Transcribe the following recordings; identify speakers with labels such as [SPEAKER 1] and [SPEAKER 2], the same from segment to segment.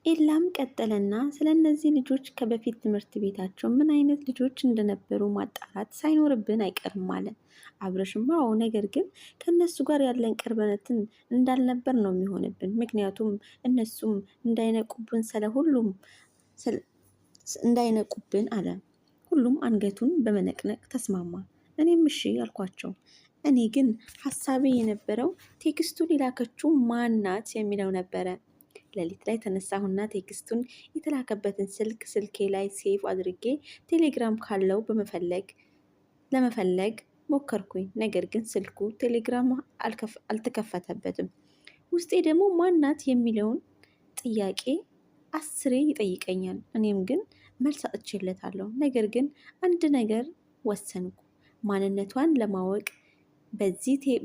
[SPEAKER 1] ኤላም ቀጠለና ስለነዚህ ልጆች ከበፊት ትምህርት ቤታቸው ምን አይነት ልጆች እንደነበሩ ማጣራት ሳይኖርብን አይቀርም አለ። አብረሽማ አዎ፣ ነገር ግን ከእነሱ ጋር ያለን ቅርበትን እንዳልነበር ነው የሚሆንብን። ምክንያቱም እነሱም እንዳይነቁብን እንዳይነቁብን አለ። ሁሉም አንገቱን በመነቅነቅ ተስማማ። እኔም እሺ ያልኳቸው። እኔ ግን ሀሳቤ የነበረው ቴክስቱን የላከችው ማናት የሚለው ነበረ። ሌሊት ላይ ተነሳሁና ቴክስቱን የተላከበትን ስልኬ ላይ ሴቭ አድርጌ ቴሌግራም ካለው ለመፈለግ ሞከርኩኝ። ነገር ግን ስልኩ ቴሌግራም አልተከፈተበትም። ውስጤ ደግሞ ማናት የሚለውን ጥያቄ 10 ይጠይቀኛል። እኔም ግን መልስ አጥቼለታለሁ። ነገር ግን አንድ ነገር ወሰንኩ። ማንነቷን ለማወቅ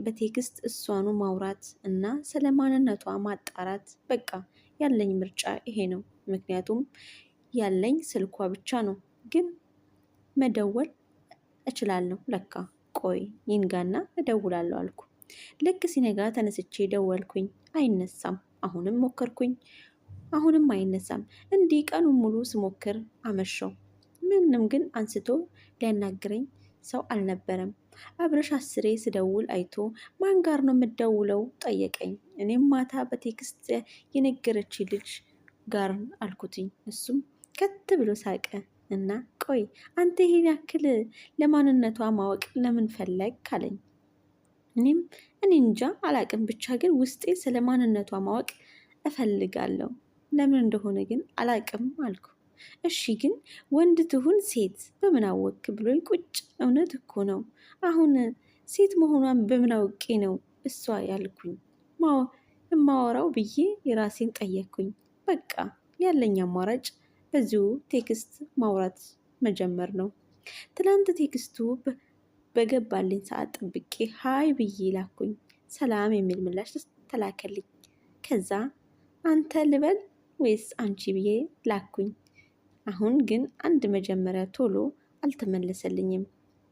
[SPEAKER 1] በቴክስት እሷኑ ማውራት እና ስለ ማንነቷ ማጣራት። በቃ ያለኝ ምርጫ ይሄ ነው። ምክንያቱም ያለኝ ስልኳ ብቻ ነው። ግን መደወል እችላለሁ ለካ። ቆይ ይንጋና እደውላለሁ አልኩ። ልክ ሲነጋ ተነስቼ ደወልኩኝ። አይነሳም። አሁንም ሞከርኩኝ። አሁንም አይነሳም። እንዲህ ቀኑን ሙሉ ስሞክር አመሸው። ምንም ግን አንስቶ ሊያናግረኝ ሰው አልነበረም። አብረሽ 10 ስደውል አይቶ ማን ጋር ነው የምደውለው ጠየቀኝ። እኔም ማታ በቴክስት የነገረች ልጅ ጋር አልኩትኝ። እሱም ከት ብሎ ሳቀ እና ቆይ አንተ ይሄን ያክል ለማንነቷ ማወቅ ለምን ፈለግ አለኝ። እኔ እንጃ አላቅም፣ ብቻ ግን ውስጤ ስለ ማንነቷ ማወቅ እፈልጋለሁ። ለምን እንደሆነ ግን አላቅም አልኩ። እሺ ግን ወንድ ትሁን ሴት በምን አወክ ብሎ ቁጭ። እውነት እኮ ነው። አሁን ሴት መሆኗን በምን አውቄ ነው እሷ ያልኩኝ የማወራው ብዬ የራሴን ጠየቅኩኝ። በቃ ያለኝ አማራጭ በዚሁ ቴክስት ማውራት መጀመር ነው። ትናንት ቴክስቱ በገባልኝ ሰዓት ጠብቄ ሀይ ብዬ ላኩኝ። ሰላም የሚል ምላሽ ተላከልኝ። ከዛ አንተ ልበል ወይስ አንቺ ብዬ ላኩኝ። አሁን ግን አንድ መጀመሪያ ቶሎ አልተመለሰልኝም።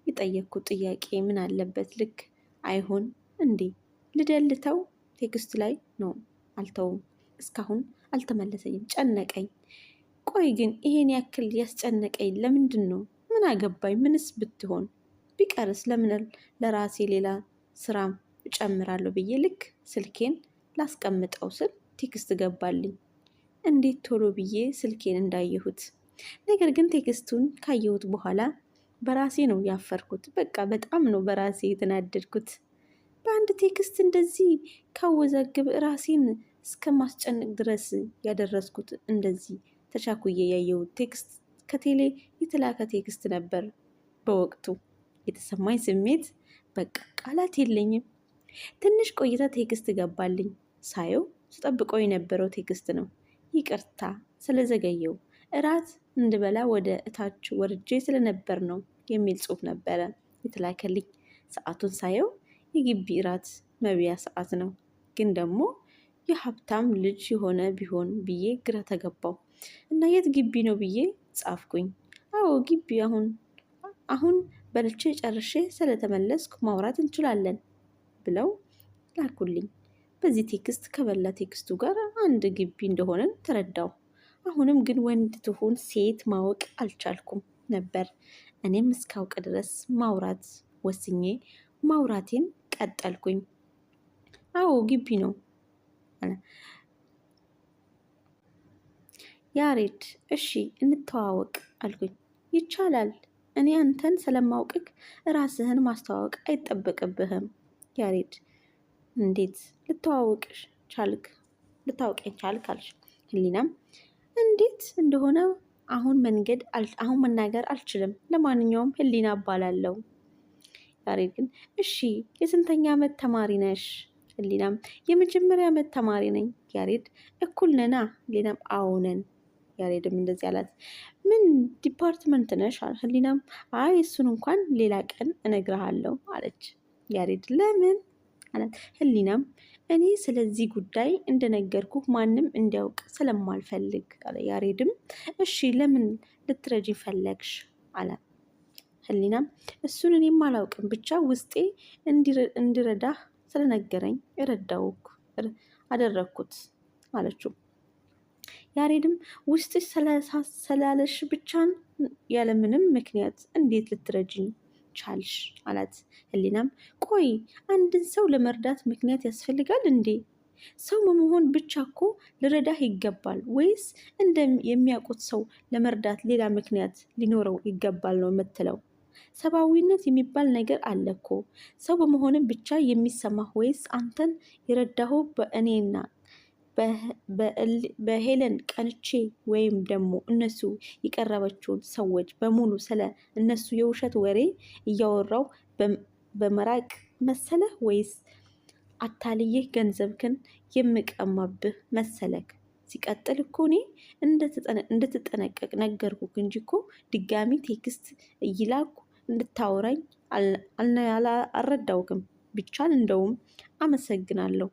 [SPEAKER 1] የጠየቅኩት ጥያቄ ምን አለበት ልክ አይሆን እንዴ? ልደልተው ቴክስት ላይ ነው። አልተውም። እስካሁን አልተመለሰኝም። ጨነቀኝ። ቆይ ግን ይሄን ያክል ያስጨነቀኝ ለምንድን ነው? ምን አገባኝ? ምንስ ብትሆን ቢቀርስ? ለምን ለራሴ ሌላ ስራ እጨምራለሁ ብዬ ልክ ስልኬን ላስቀምጠው ስል ቴክስት ገባልኝ። እንዴት ቶሎ ብዬ ስልኬን እንዳየሁት። ነገር ግን ቴክስቱን ካየሁት በኋላ በራሴ ነው ያፈርኩት። በቃ በጣም ነው በራሴ የተናደድኩት። በአንድ ቴክስት እንደዚህ ካወዛግብ ራሴን እስከ ማስጨነቅ ድረስ ያደረስኩት እንደዚህ ተቻኩዬ ያየሁት ቴክስት ከቴሌ የተላከ ቴክስት ነበር። በወቅቱ የተሰማኝ ስሜት በቃ ቃላት የለኝም። ትንሽ ቆይታ ቴክስት ገባልኝ። ሳየው ስጠብቀው የነበረው ቴክስት ነው። ይቅርታ ስለዘገየው እራት እንድበላ ወደ እታች ወርጄ ስለነበር ነው የሚል ጽሑፍ ነበረ የተላከልኝ። ሰዓቱን ሳየው የግቢ እራት መብያ ሰዓት ነው። ግን ደግሞ የሀብታም ልጅ የሆነ ቢሆን ብዬ ግራ ተገባው እና የት ግቢ ነው ብዬ ጻፍኩኝ። አዎ ግቢ፣ አሁን በልቼ ጨርሼ ስለተመለስኩ ማውራት እንችላለን ብለው ላኩልኝ። በዚህ ቴክስት ከበላ ቴክስቱ ጋር አንድ ግቢ እንደሆነን ተረዳው። አሁንም ግን ወንድ ትሁን ሴት ማወቅ አልቻልኩም ነበር። እኔም እስካውቅ ድረስ ማውራት ወስኜ ማውራቴን ቀጠልኩኝ። አዎ ግቢ ነው። ያሬድ እሺ እንተዋወቅ አልኩኝ። ይቻላል። እኔ አንተን ስለማውቅክ ራስህን ማስተዋወቅ አይጠበቅብህም። ያሬድ እንዴት ልታወቀኝ ቻልክ አልሽ። ህሊናም እንዴት እንደሆነ አሁን መናገር አልችልም። ለማንኛውም ህሊና እባላለሁ። ያሬድ ግን እሺ የስንተኛ ዓመት ተማሪ ነሽ? ህሊናም የመጀመሪያ ዓመት ተማሪ ነኝ። ያሬድ እኩል ነና? ህሊናም አዎ ነን። ያሬድም እንደዚህ አላት። ምን ዲፓርትመንት ነሽ? ህሊናም አይ እሱን እንኳን ሌላ ቀን እነግርሃለሁ አለች። ያሬድ ለምን አላት። ህሊናም እኔ ስለዚህ ጉዳይ እንደነገርኩ ማንም እንዲያውቅ ስለማልፈልግ አለ። ያሬድም እሺ ለምን ልትረጂ ፈለግሽ አላት። ህሊናም እሱን እኔም አላውቅም፣ ብቻ ውስጤ እንዲረዳህ ስለነገረኝ አደረግኩት አለችው። ያሬድም ውስጥሽ ስላለሽ ብቻን ያለምንም ምክንያት እንዴት ልትረጅኝ ቻልሽ አላት። ህሊናም ቆይ አንድን ሰው ለመርዳት ምክንያት ያስፈልጋል እንዴ? ሰው በመሆን ብቻ እኮ ልረዳህ ይገባል ወይስ የሚያውቁት ሰው ለመርዳት ሌላ ምክንያት ሊኖረው ይገባል ነው የምትለው? ሰብአዊነት የሚባል ነገር አለ እኮ። ሰው በመሆንም ብቻ የሚሰማህ ወይስ አንተን የረዳኸው በእኔና በሄለን ቀንቼ ወይም ደግሞ እነሱ የቀረበችውን ሰዎች በሙሉ ስለ እነሱ የውሸት ወሬ እያወራው በመራቅ መሰለህ ወይስ አታልዬህ ገንዘብክን የምቀማብህ መሰለክ? ሲቀጥል እኮ እኔ እንድትጠነቀቅ ነገርኩህ እንጂ እኮ ድጋሚ ቴክስት እይላኩ እንድታወራኝ አልረዳውክም። ብቻን እንደውም አመሰግናለሁ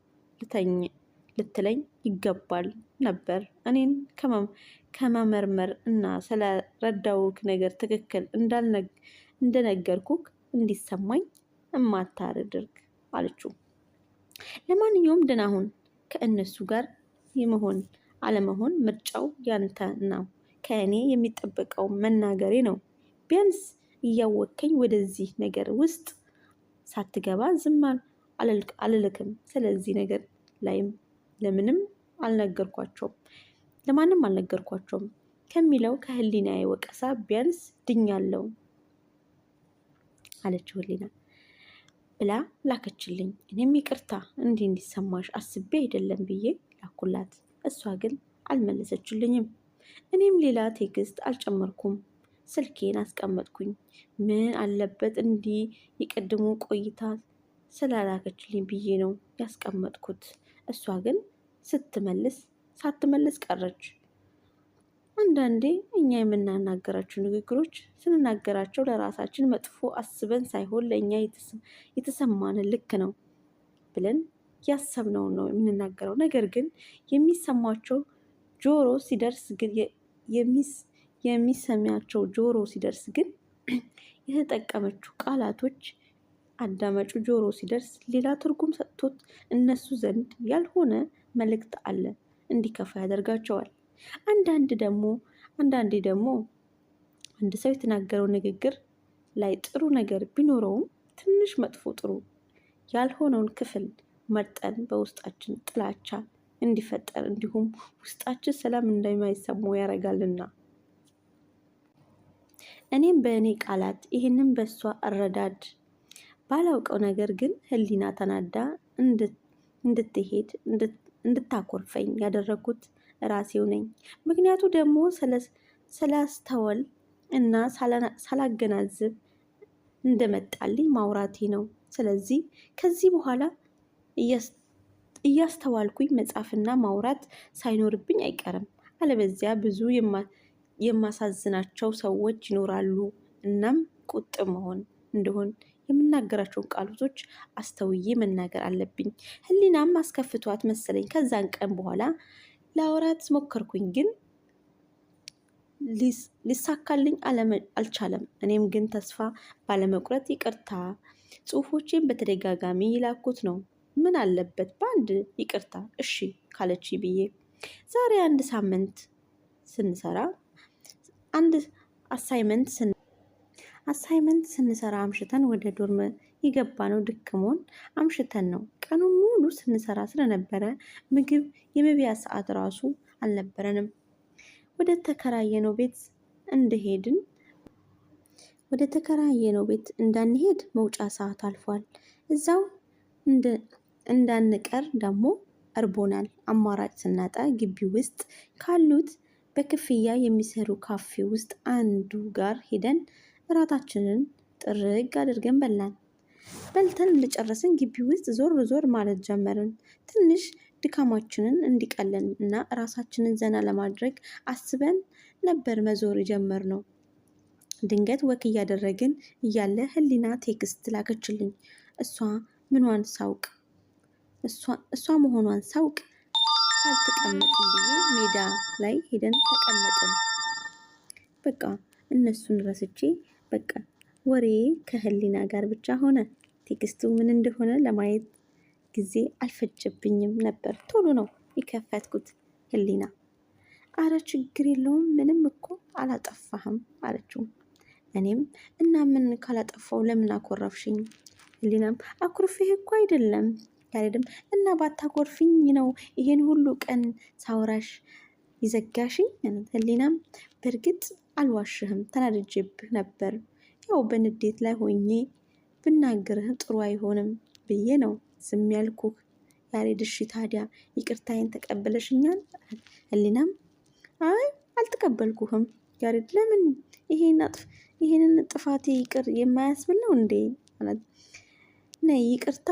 [SPEAKER 1] ልትለኝ ይገባል ነበር። እኔን ከመመርመር እና ስለረዳውክ ነገር ትክክል እንደነገርኩክ እንዲሰማኝ እማታደርግ አለችው። ለማንኛውም ደህና ሁን። ከእነሱ ጋር የመሆን አለመሆን ምርጫው ያንተ ነው። ከእኔ የሚጠበቀው መናገሬ ነው። ቢያንስ እያወከኝ ወደዚህ ነገር ውስጥ ሳትገባ ዝም አልልክም። ስለዚህ ነገር ላይም ለማንም አልነገርኳቸውም ከሚለው ከህሊናዬ ወቀሳ ቢያንስ ድኛለሁ አለችው ህሊና ብላ ላከችልኝ። እኔም ይቅርታ እንዲሰማሽ አስቤ አይደለም ብዬ ላኩላት። እሷ ግን አልመለሰችልኝም። እኔም ሌላ ቴክስት አልጨመርኩም። ስልኬን አስቀመጥኩኝ። ምን አለበት እንዲህ የቀድሞ ቆይታ ስላላከችልኝ ብዬ ነው ያስቀመጥኩት። እሷ ግን ሳትመልስ ቀረች። አንዳንዴ እኛ የምናናገራቸው ንግግሮች ስንናገራቸው ለራሳችን መጥፎ አስበን ሳይሆን ለእኛ የተሰማንን ልክ ነው ብለን ያሰብነውን ነው የምንናገረው። ነገር ግን የሚሰማቸው ጆሮ ሲደርስ ግን የሚሰማቸው ጆሮ ሲደርስ ግን የተጠቀመችው ቃላቶች አዳማጩ ጆሮ ሲደርስ ሌላ ትርጉም ሰጥቶት እነሱ ዘንድ ያልሆነ መልእክት አለ እንዲከፋ ያደርጋቸዋል። አንዳንዴ ደግሞ አንድ ሰው የተናገረው ንግግር ላይ ጥሩ ነገር ቢኖረውም ትንሽ መጥፎ ጥሩ ያልሆነውን ክፍል መርጠን በውስጣችን ጥላቻ እንዲፈጠር እንዲሁም ውስጣችን ሰላም እንደማይሰማው ያደርጋልና። እኔም በእኔ ቃላት ይህንን በእሷ አረዳድ ባላውቀው ነገር ግን ህሊና ተናዳ እንድታኮርፈኝ ያደረኩት ራሴው ነኝ። ምክንያቱ ደግሞ ስላስተወል እና ሳላገናዝብ እንደመጣልኝ ማውራቴ ነው። ስለዚህ ከዚህ በኋላ እያስተዋልኩኝ መጻፍና ማውራት ሳይኖርብኝ አይቀርም። አለበዚያ ብዙ የማሳዝናቸው ሰዎች ይኖራሉ። እናም ቁጥብ መሆን እንደሆን የምናገራቸውን ቃላቶች አስተውዬ መናገር አለብኝ። ህሊናም አስከፍቷት መሰለኝ ከዛን ቀን በኋላ ለአውራት ሞከርኩኝ፣ ግን ሊሳካልኝ አልቻለም። እኔም ግን ተስፋ ባለመቁረጥ ይቅርታ ጽሁፎቼን በተደጋጋሚ ይላኩት ነው። ምን አለበት በአንድ ይቅርታ እሺ ካለች ብዬ። ዛሬ አንድ አሳይመንት ስንሰራ አምሽተን ወደ ዶርም የገባነው ድክሞን አምሽተን ነው። ቀኑን ሙሉ ስንሰራ ስለነበረ ምግብ የመብያ ሰዓት ራሱ አልነበረንም። ወደ ተከራየነው ቤት እንዳንሄድ መውጫ ሰዓት አልፏል። እዛው እንዳንቀር ደግሞ እርቦናል። አማራጭ ስናጣ ግቢ ውስጥ ካሉት በክፍያ የሚሰሩ ካፌ ውስጥ አንዱ ጋር ሄደን እራታችንን ጥርግ አድርገን በላን። በልተን እንደጨረስን ግቢ ውስጥ ዞር ማለት ጀመርን። ትንሽ ድካማችንን እንዲቀለን እና ራሳችንን ዘና ለማድረግ አስበን ነበር መዞር የጀመርነው። ድንገት ወክ እያደረግን እያለ ህሊና ቴክስት ላከችልኝ። እሷ መሆኗን ሳውቅ ካልተቀመጥን ብዬ ሜዳ ላይ ሄደን ተቀመጥን። በቃ እነሱን ረስቼ በቃ ወሬ ከህሊና ጋር ብቻ ሆነ። ቴክስቱ ምን እንደሆነ ለማየት ጊዜ አልፈጀብኝም ነበር። ቶሎ ነው የከፈትኩት። ህሊና አረ ችግር የለውም ምንም እኮ አላጠፋህም አለችው። እኔም እና ምን ካላጠፋው ለምን አኮረፍሽኝ? ህሊናም አኩርፌህ እኮ አይደለም። ያሬድም እና ባታኮርፊኝ ነው ይሄን ሁሉ ቀን ሳውራሽ ይዘጋሽኝ? ህሊናም በእርግጥ አልዋሽህም ተናድጄብህ ነበር። ያው በንዴት ላይ ሆኜ ብናገርህ ጥሩ አይሆንም ብዬ ነው ዝም ያልኩህ። ያሬድ እሺ ታዲያ ይቅርታዬን ተቀበለሽኛል? ህሊናም አይ አልተቀበልኩህም። ያሬድ ለምን ይሄንን ጥፋቴ ይቅር የማያስብል ነው እንዴ አላት። ነይ ይቅርታ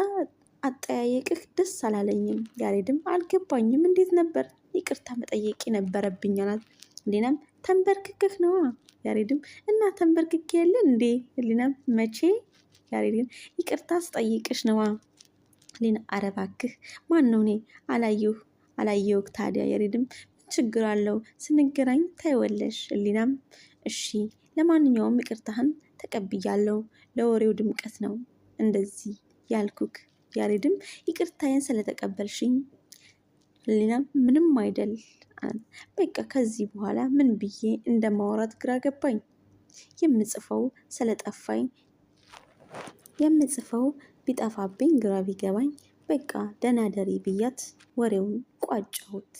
[SPEAKER 1] አጠያየቅህ ደስ አላለኝም። ያሬድም አልገባኝም፣ እንዴት ነበር ይቅርታ መጠየቅ የነበረብኝ አላት። ህሊናም ተንበርክክህ ነዋ። ያሬድም እና ተንበርክክ የለ እንዴ? ህሊናም መቼ? ያሬድን ይቅርታ ስጠይቅሽ ነዋ። ህሊና ኧረ እባክህ ማን ነው? እኔ አላየሁህ ታዲያ። ያሬድም ምን ችግር አለው ስንገናኝ ታይወለሽ። ህሊናም እሺ ለማንኛውም ይቅርታህን ተቀብያለሁ፣ ለወሬው ድምቀት ነው እንደዚህ ያልኩክ። ያሬድም ይቅርታዬን ስለተቀበልሽኝ። ህሊናም ምንም አይደል። በቃ ከዚህ በኋላ ምን ብዬ እንደማወራት ግራ ገባኝ። የምጽፈው ቢጠፋብኝ ግራ ቢገባኝ በቃ ደህና ደሪ ብያት ወሬውን ቋጨሁት።